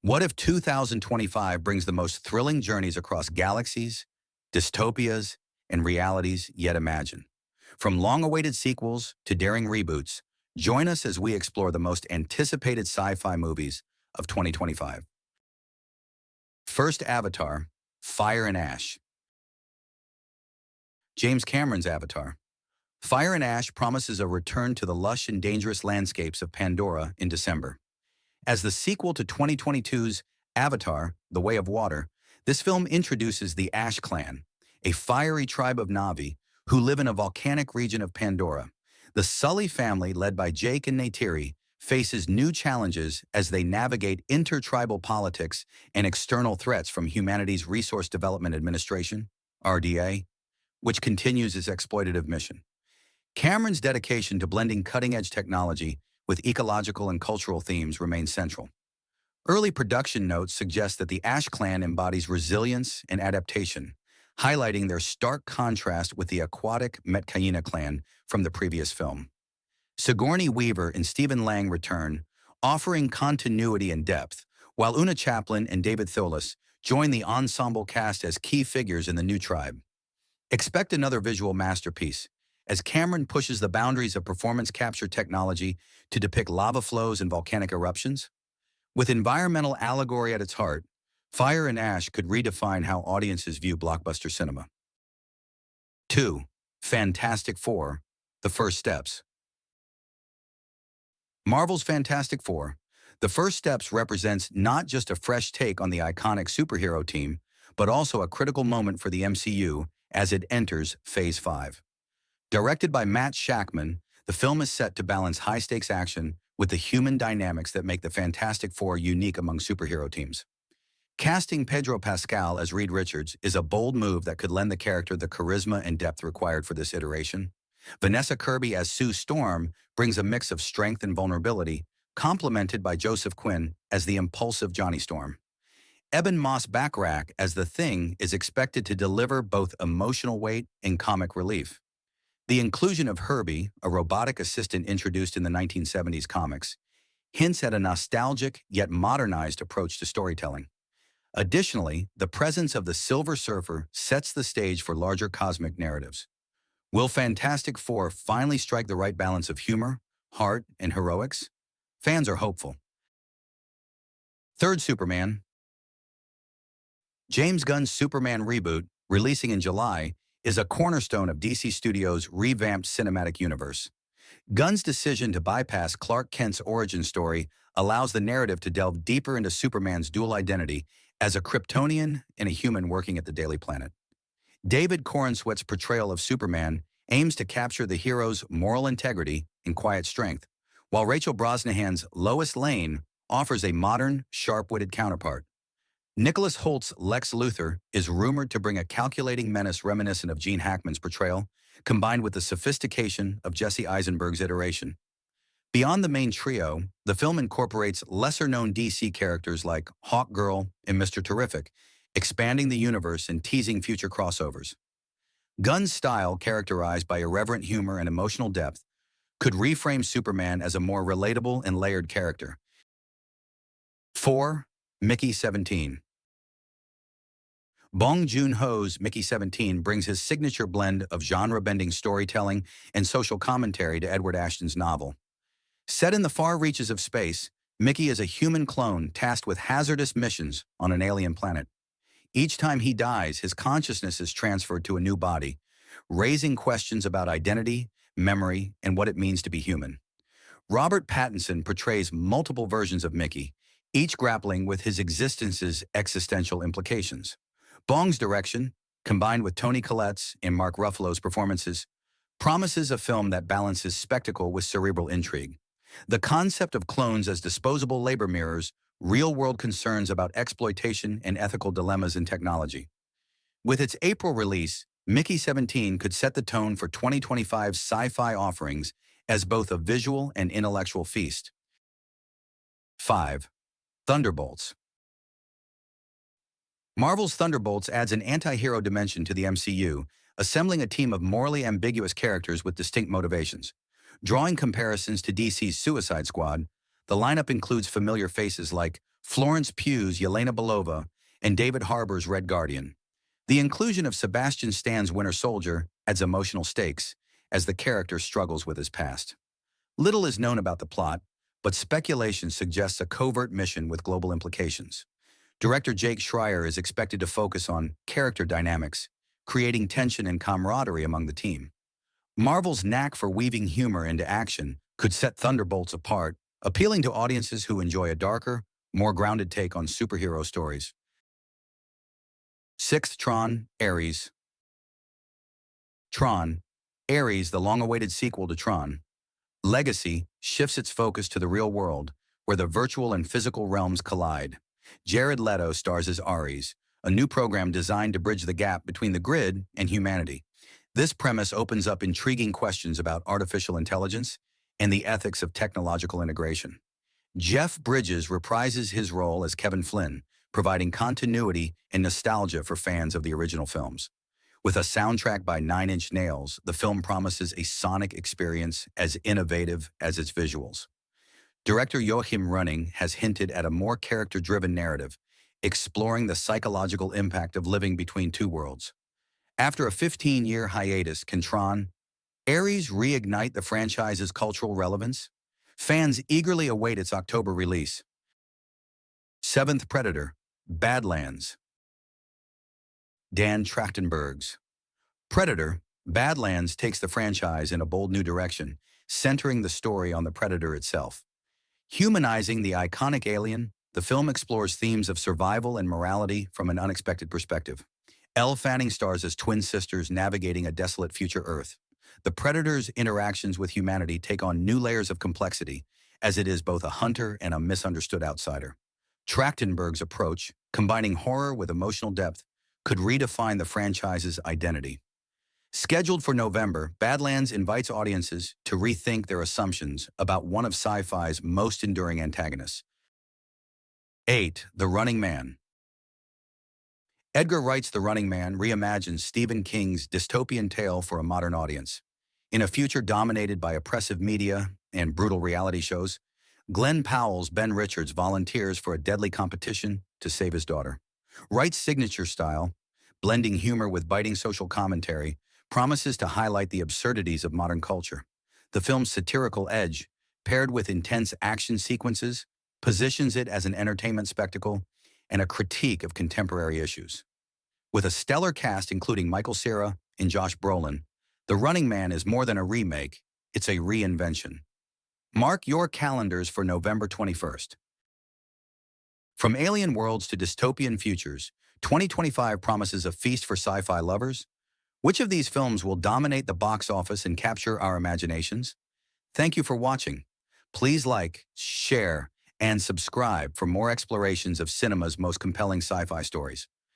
What if 2025 brings the most thrilling journeys across galaxies, dystopias, and realities yet imagined? From long-awaited sequels to daring reboots, join us as we explore the most anticipated sci-fi movies of 2025. First Avatar, Fire and Ash. James Cameron's Avatar. Fire and Ash promises a return to the lush and dangerous landscapes of Pandora in December. As the sequel to 2022's Avatar, The Way of Water, this film introduces the Ash Clan, a fiery tribe of Na'vi who live in a volcanic region of Pandora. The Sully family, led by Jake and Neytiri, faces new challenges as they navigate intertribal politics and external threats from humanity's Resource Development Administration, RDA, which continues its exploitative mission. Cameron's dedication to blending cutting-edge technology with ecological and cultural themes remains central. Early production notes suggest that the Ash Clan embodies resilience and adaptation, highlighting their stark contrast with the aquatic Metkayina clan from the previous film. Sigourney Weaver and Stephen Lang return, offering continuity and depth, while Una Chaplin and David Thewlis join the ensemble cast as key figures in the new tribe. Expect another visual masterpiece, as Cameron pushes the boundaries of performance capture technology to depict lava flows and volcanic eruptions. With environmental allegory at its heart, Fire and Ash could redefine how audiences view blockbuster cinema. 2. Fantastic Four: The First Steps. Marvel's Fantastic Four: The First Steps represents not just a fresh take on the iconic superhero team, but also a critical moment for the MCU as it enters Phase 5. Directed by Matt Shakman, the film is set to balance high-stakes action with the human dynamics that make the Fantastic Four unique among superhero teams. Casting Pedro Pascal as Reed Richards is a bold move that could lend the character the charisma and depth required for this iteration. Vanessa Kirby as Sue Storm brings a mix of strength and vulnerability, complemented by Joseph Quinn as the impulsive Johnny Storm. Eben Moss-Bachrach as the Thing is expected to deliver both emotional weight and comic relief. The inclusion of Herbie, a robotic assistant introduced in the 1970s comics, hints at a nostalgic yet modernized approach to storytelling. Additionally, the presence of the Silver Surfer sets the stage for larger cosmic narratives. Will Fantastic Four finally strike the right balance of humor, heart, and heroics? Fans are hopeful. Third Superman. James Gunn's Superman reboot, releasing in July, is a cornerstone of DC Studios' revamped cinematic universe. Gunn's decision to bypass Clark Kent's origin story allows the narrative to delve deeper into Superman's dual identity as a Kryptonian and a human working at the Daily Planet. David Corenswet's portrayal of Superman aims to capture the hero's moral integrity and quiet strength, while Rachel Brosnahan's Lois Lane offers a modern, sharp-witted counterpart. Nicholas Holt's Lex Luthor is rumored to bring a calculating menace reminiscent of Gene Hackman's portrayal, combined with the sophistication of Jesse Eisenberg's iteration. Beyond the main trio, the film incorporates lesser-known DC characters like Hawkgirl and Mr. Terrific, expanding the universe and teasing future crossovers. Gunn's style, characterized by irreverent humor and emotional depth, could reframe Superman as a more relatable and layered character. 4. Mickey 17. Bong Joon-ho's Mickey 17 brings his signature blend of genre-bending storytelling and social commentary to Edward Ashton's novel. Set in the far reaches of space, Mickey is a human clone tasked with hazardous missions on an alien planet. Each time he dies, his consciousness is transferred to a new body, raising questions about identity, memory, and what it means to be human. Robert Pattinson portrays multiple versions of Mickey, each grappling with his existence's existential implications. Bong's direction, combined with Toni Collette's and Mark Ruffalo's performances, promises a film that balances spectacle with cerebral intrigue. The concept of clones as disposable labor mirrors real-world concerns about exploitation and ethical dilemmas in technology. With its April release, Mickey 17 could set the tone for 2025's sci-fi offerings as both a visual and intellectual feast. 5. Thunderbolts. Marvel's Thunderbolts adds an anti-hero dimension to the MCU, assembling a team of morally ambiguous characters with distinct motivations. Drawing comparisons to DC's Suicide Squad, the lineup includes familiar faces like Florence Pugh's Yelena Belova, and David Harbour's Red Guardian. The inclusion of Sebastian Stan's Winter Soldier adds emotional stakes as the character struggles with his past. Little is known about the plot, but speculation suggests a covert mission with global implications. Director Jake Schreier is expected to focus on character dynamics, creating tension and camaraderie among the team. Marvel's knack for weaving humor into action could set Thunderbolts apart, appealing to audiences who enjoy a darker, more grounded take on superhero stories. Sixth, Tron, Ares. Tron, Ares, the long-awaited sequel to Tron, Legacy, shifts its focus to the real world, where the virtual and physical realms collide. Jared Leto stars as Ares, a new program designed to bridge the gap between the grid and humanity. This premise opens up intriguing questions about artificial intelligence and the ethics of technological integration. Jeff Bridges reprises his role as Kevin Flynn, providing continuity and nostalgia for fans of the original films. With a soundtrack by Nine Inch Nails, the film promises a sonic experience as innovative as its visuals. Director Joachim Running has hinted at a more character-driven narrative, exploring the psychological impact of living between two worlds. After a 15-year hiatus, can Tron, Ares reignite the franchise's cultural relevance? Fans eagerly await its October release. Seventh, Predator, Badlands. Dan Trachtenberg's Predator, Badlands takes the franchise in a bold new direction, centering the story on the Predator itself. Humanizing the iconic alien, the film explores themes of survival and morality from an unexpected perspective. Elle Fanning stars as twin sisters navigating a desolate future Earth. The Predator's interactions with humanity take on new layers of complexity, as it is both a hunter and a misunderstood outsider. Trachtenberg's approach, combining horror with emotional depth, could redefine the franchise's identity. Scheduled for November, Badlands invites audiences to rethink their assumptions about one of sci-fi's most enduring antagonists. 8. The Running Man. Edgar Wright's The Running Man reimagines Stephen King's dystopian tale for a modern audience. In a future dominated by oppressive media and brutal reality shows, Glenn Powell's Ben Richards volunteers for a deadly competition to save his daughter. Wright's signature style, blending humor with biting social commentary, promises to highlight the absurdities of modern culture. The film's satirical edge, paired with intense action sequences, positions it as an entertainment spectacle and a critique of contemporary issues. With a stellar cast including Michael Cera and Josh Brolin, The Running Man is more than a remake, it's a reinvention. Mark your calendars for November 21st. From alien worlds to dystopian futures, 2025 promises a feast for sci-fi lovers. Which of these films will dominate the box office and capture our imaginations? Thank you for watching. Please like, share, and subscribe for more explorations of cinema's most compelling sci-fi stories.